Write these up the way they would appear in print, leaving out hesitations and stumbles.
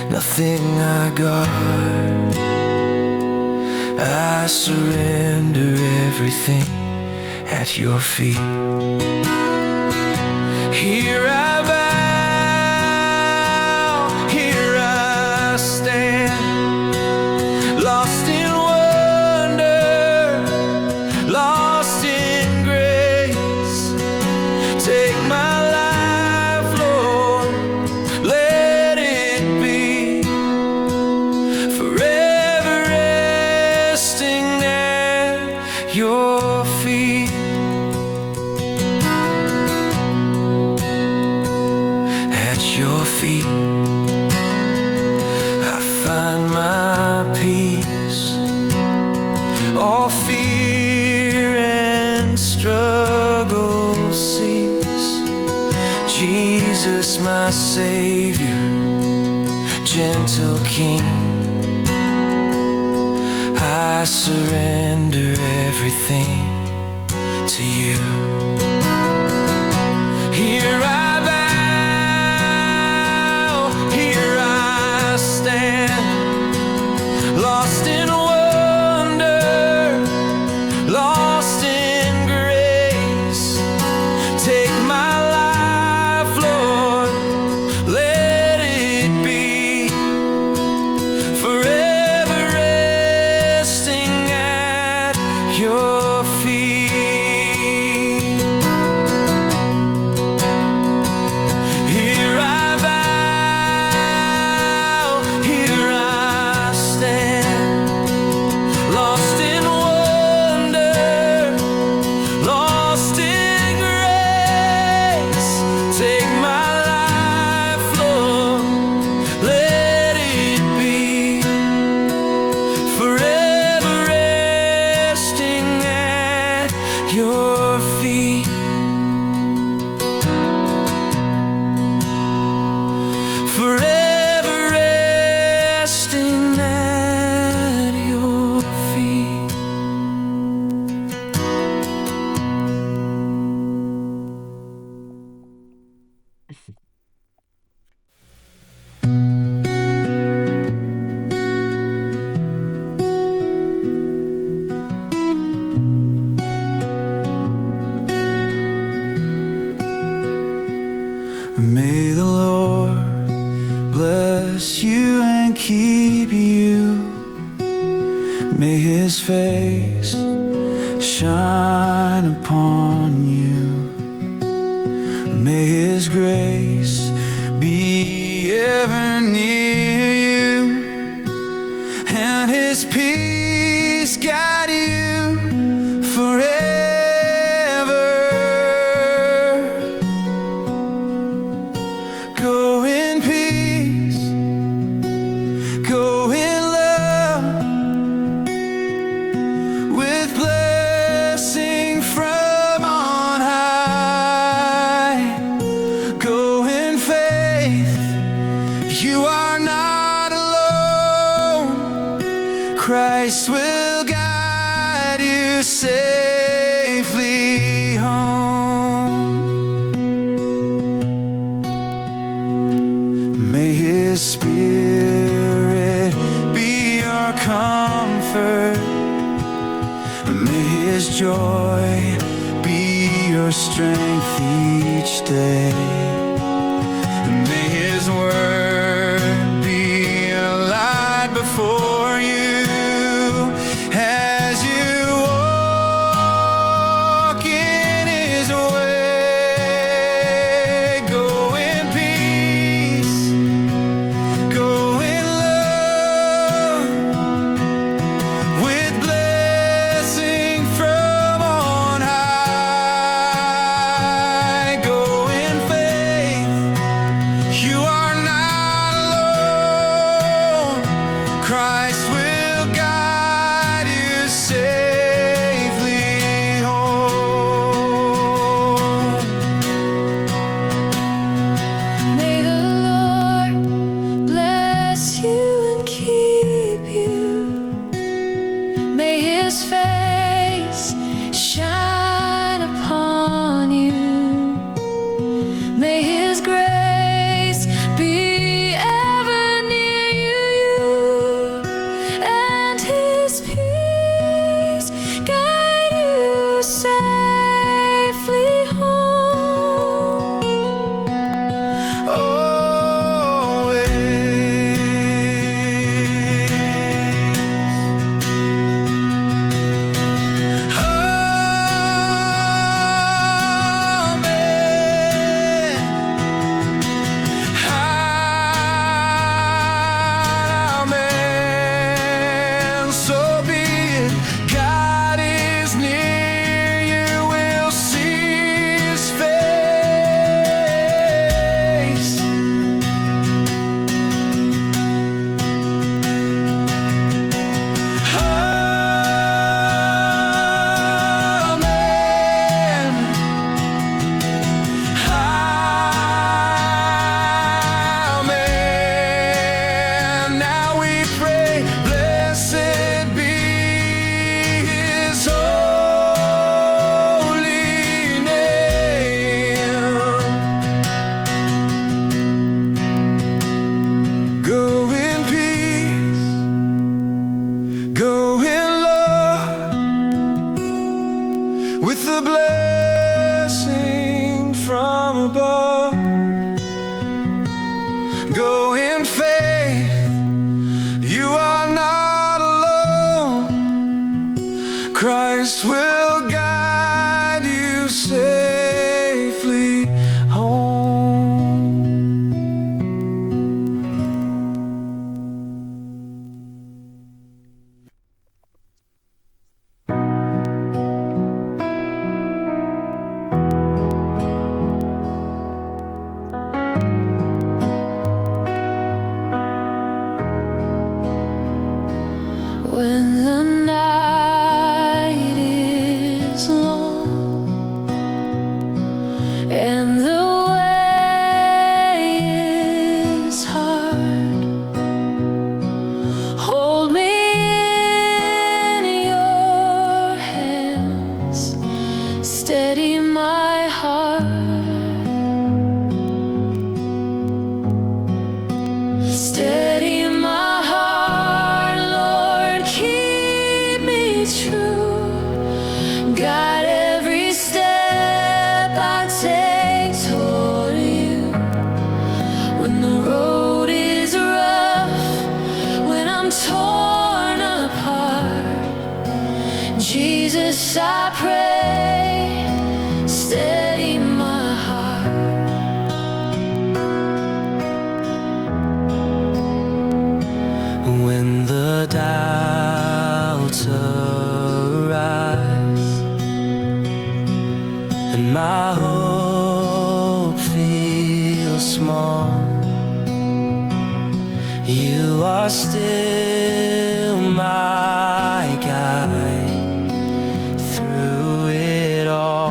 nothing I got. I surrender everything at your feet. Here I bow, here I stand, lost in wonder, lost in grace. Take my life, Lord, let it be forever resting at your feet. At your feet I find my peace. All fear and struggle cease. Jesus, my Savior, gentle King, I surrender everything to you. Here I bow, here I stand, lost in wonder, lost in grace. Take my life, Lord, let it be forever resting at your feet. Here I bow, here I stand, lost in wonder, lost in grace. Take my life, Lord, let it be forever resting at your feet. Forever resting at your feet. May the Lord bless you and keep you. May His face shine upon you. May His grace be ever near you, and His peace guide you forever. Go in peace, go in love, with blessing from on high. Go in faith, you are not alone. Christ will guide you safely home. May His Spirit be your comfort. May His joy be your strength each day. May His word be a light before you as you walk in His way. Go in peace, go in love, with blessing from on high. Go in faith, in faith. You are not alone. Christ will guide you safely home. When the night is long and the way is hard, hold me in your hands, steady my heart, steady my heart, Lord, keep me true. Guide every step I take toward you. When the road is rough, when I'm torn apart, Jesus, I pray, steady my heart. When the doubts arise and my hope feels small, you are still my guide through it all.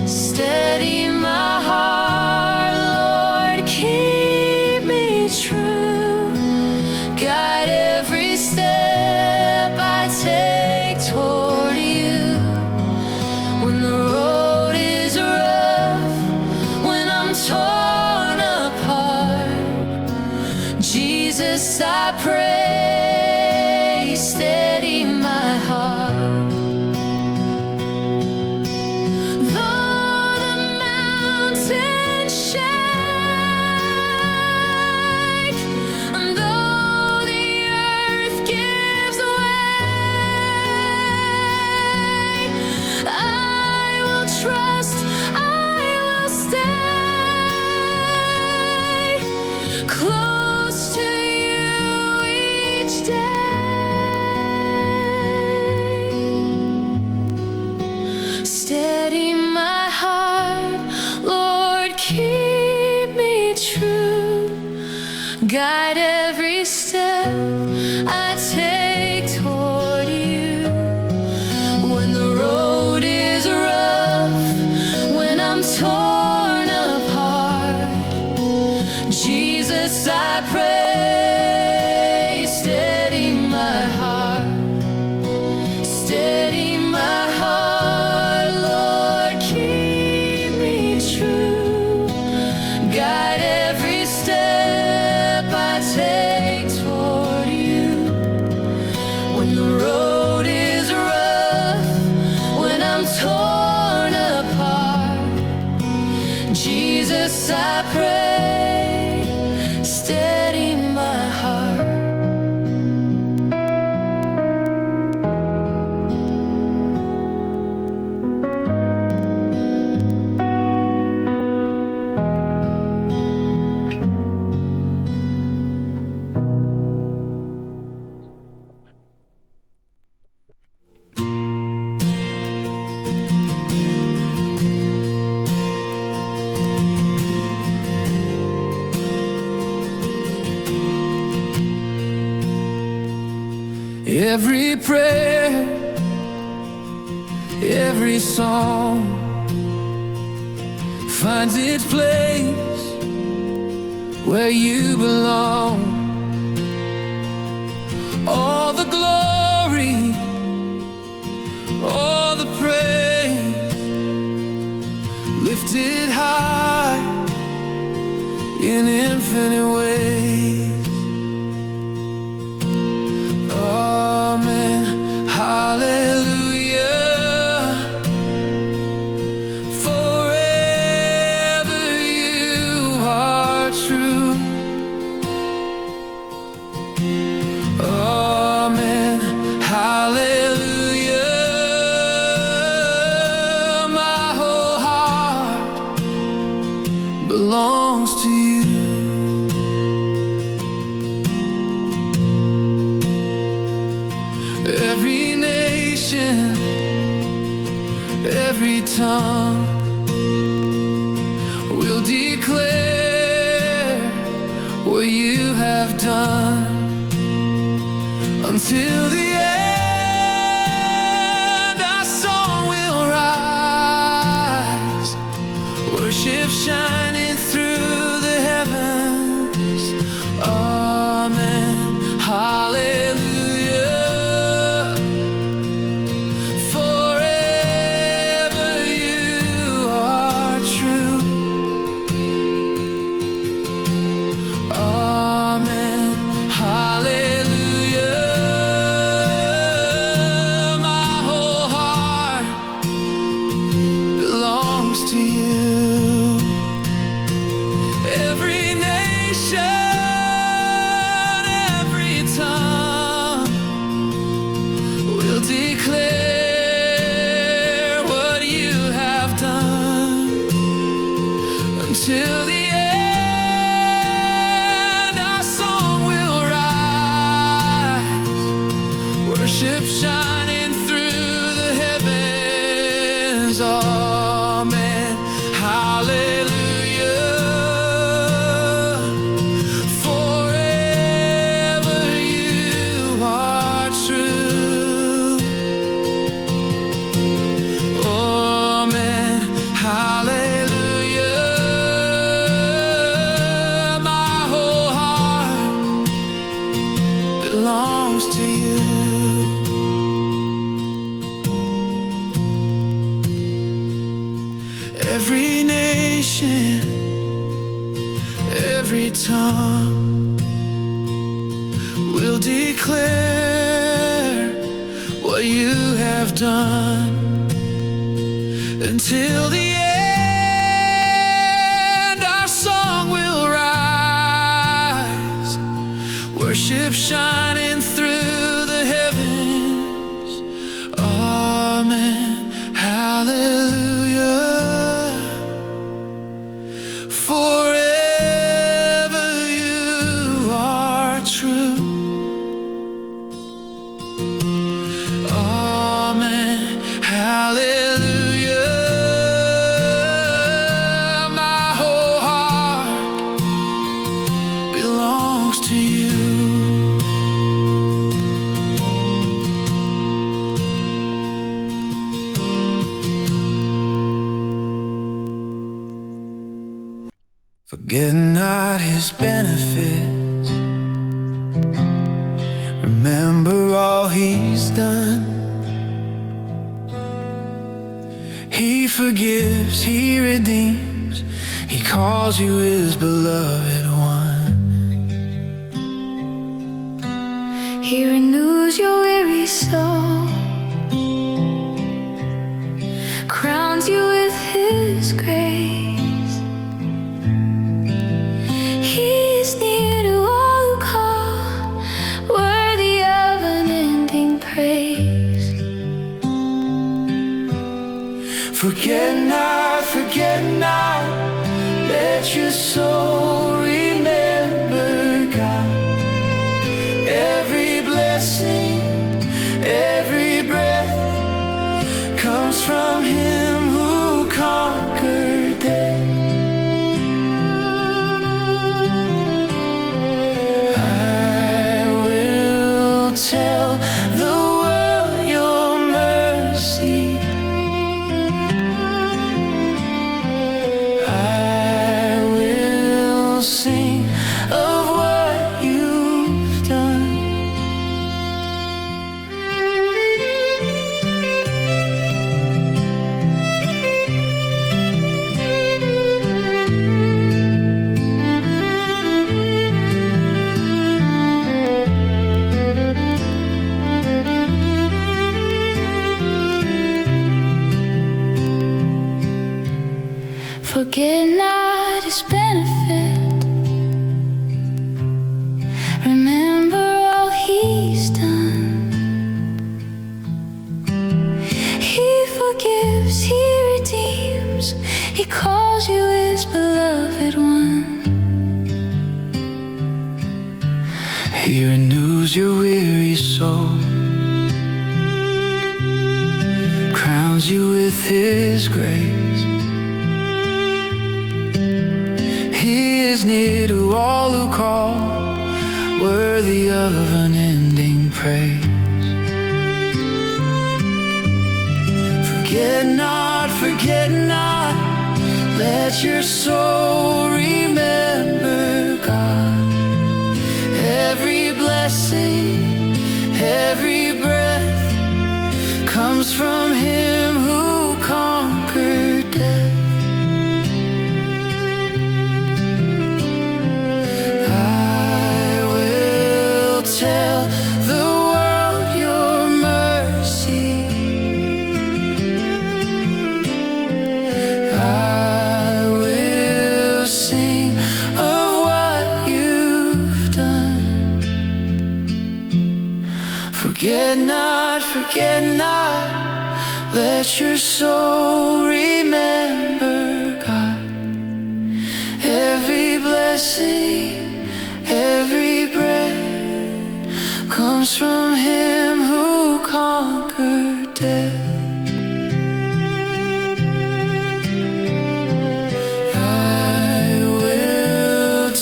Steady my heart, Lord, keep me true. Guide every step I take toward you. When the road is rough, when I'm torn apart, Jesus, I pray, steady my heart. Though the mountains shake, and though the earth gives way, I will trust, I will stay close to you each day. Steady my heart, Lord, keep me true. Guide every step I take toward you. When the road is rough, when I'm torn apart, Jesus, I pray, steady my heart. Steady my heart, Lord, keep me true. Guide every step I take toward you. When the road is rough, when I'm torn apart, Jesus, I pray, steady my heart. Every prayer, every song finds its place where you belong. All the glory, all the praise, lifted high in infinite ways. Amen, hallelujah, forever belongs to you. Every nation, every tongue will declare what you have done until the end. Our song will rise, worship shining through the heavens. Amen. Hallelujah. Forever you are true. Amen. Hallelujah. My whole heart belongs to you. Every nation, every tongue will declare what you have done until the end. Our song will rise, worship shining through the heavens. Amen. Hallelujah. Forever you are true. Amen. Hallelujah. My whole heart belongs to you. Every nation, every tongue will declare what you have done until the end. Our song will rise, worship shining through the heavens. Amen. Hallelujah. Forever you are true. Amen. Hallelujah. My whole heart belongs to you. Forget not his benefits. Remember all he's done. He forgives, he redeems, he calls you his beloved one. He renews your weary soul, crowns you with his grace. He's near to all who call, worthy of unending praise. Forget not, let your soul remember God. Every blessing, every breath comes from him who conquered death. I will tell the world your mercy. I will sing of what you've done. Forget not his benefit. Remember all he's done. He forgives, he redeems, he calls you his beloved He's near to all who call, worthy of unending praise. Forget not, let your soul remember God. Every blessing, every breath comes from Him who conquered death. I will tell the world your mercy. I will sing of what you've done. Forget not, let your soul remember God. Every blessing, every breath comes from Him who conquered death.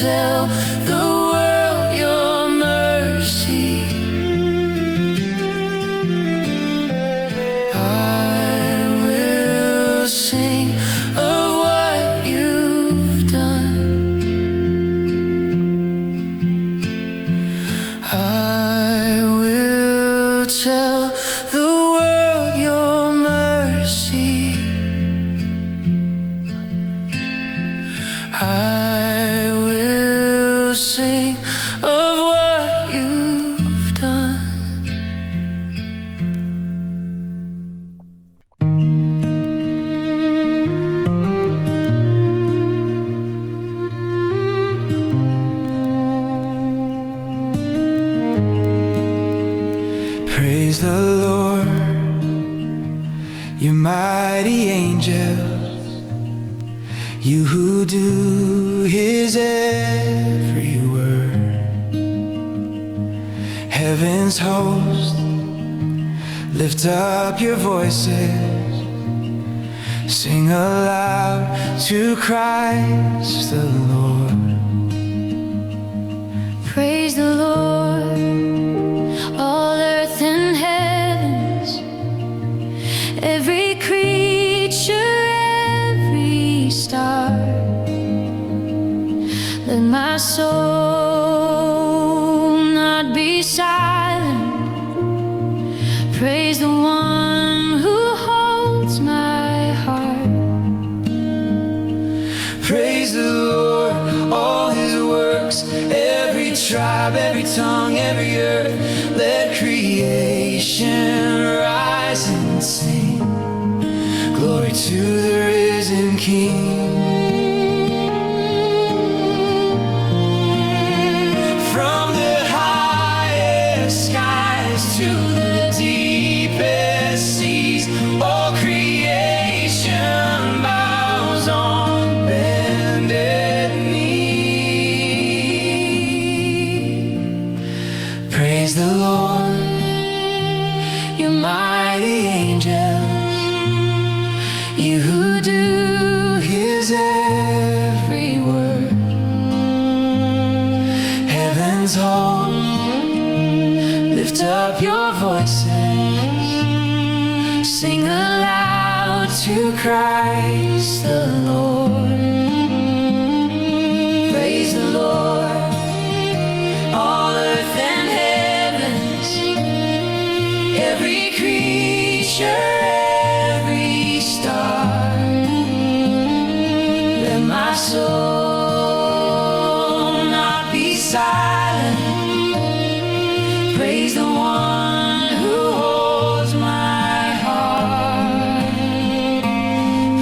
Tell the world your mercy. I will sing of what you've done. I will tell the world your mercy. I will sing of what you've done. Praise the Lord, you mighty angels, you who do His every word. Heaven's host, lift up your voices, sing aloud to Christ the Lord. Praise the Lord, all earth and heavens, every creature, every star. Let my soul not be silent. Praise the one who holds my heart. Praise the Lord, all His works, every tribe, every tongue, every earth. Let creation rise and sing glory to the risen King. From the highest skies to the deepest seas, all creation bows on bended knee. Praise the Lord, you mighty angels, you who do His every word. Heaven's home, lift up your voices, sing aloud to Christ the Lord. Praise the Lord, all earth and heavens, every creature, every star. Let my soul not be silent. Praise the one who holds my heart.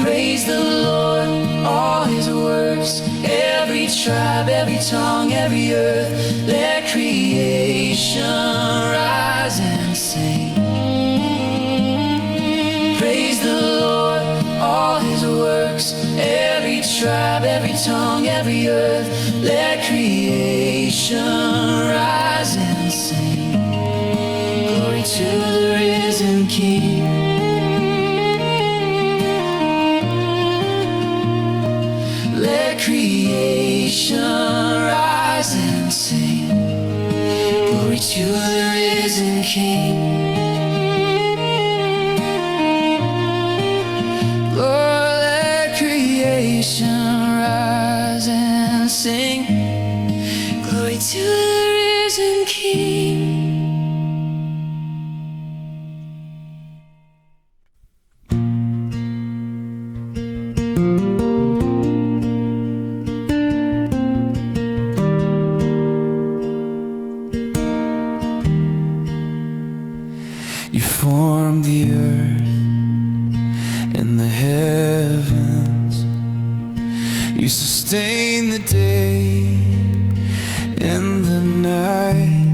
Praise the Lord, all His works, every tribe, every tongue, every earth. Let creation rise and sing. Praise the Lord, all His works, every tribe, every tongue, every earth. Let creation rise and sing glory to the risen King. Let creation creation rise and sing. Glory to the risen King. Lord, let creation rise and sing. Glory to the risen King. You formed the earth and the heavens. You sustain the day and the night.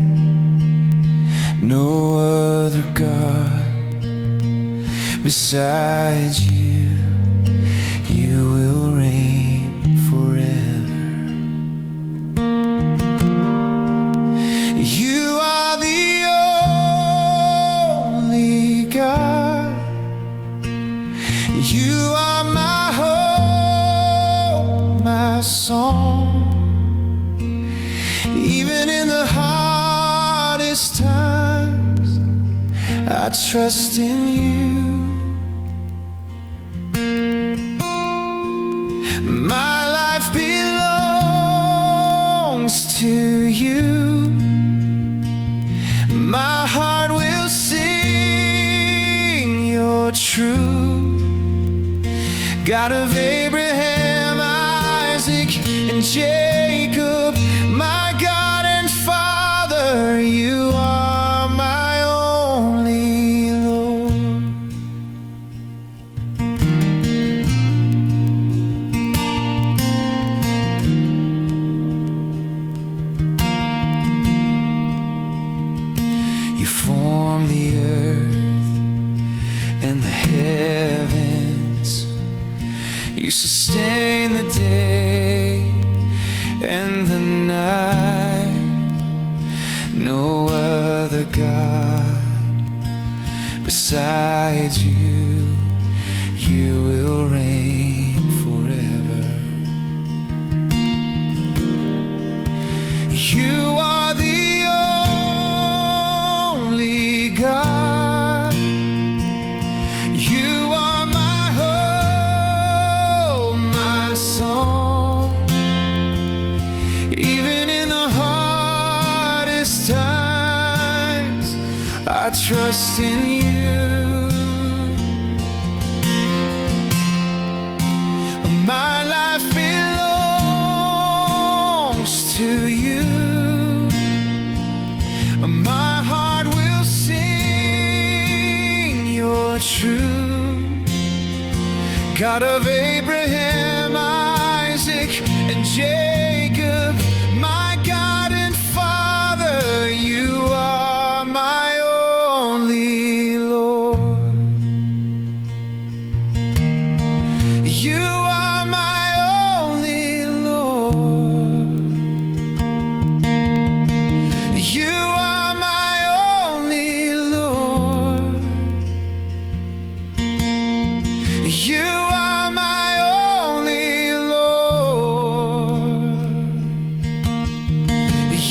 No other God besides you. You will reign forever. You are the only God. You are my hope, my song. Even in the hardest times, I trust in you. My life belongs to you. My heart will sing your truth. God of Abraham, Isaac, and Jacob, my God and Father, you are my only Lord. You formed the earth and the heavens. You sustain the day and the night. No other God besides you. You will reign forever. You are the only God. You are my hope, my song. Even in the hardest times, I trust in you. My life belongs to you. My heart will sing your truth. God of Abraham, Isaac, and Jacob, my God and Father, you are my only Lord. You are my only Lord. You are my only Lord. You are my only Lord.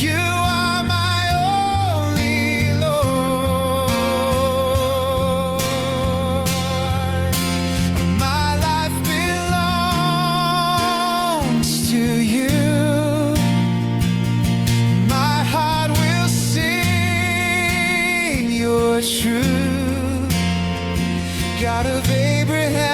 You are my only Lord. My life belongs to you. My heart will sing your truth. God of Abraham,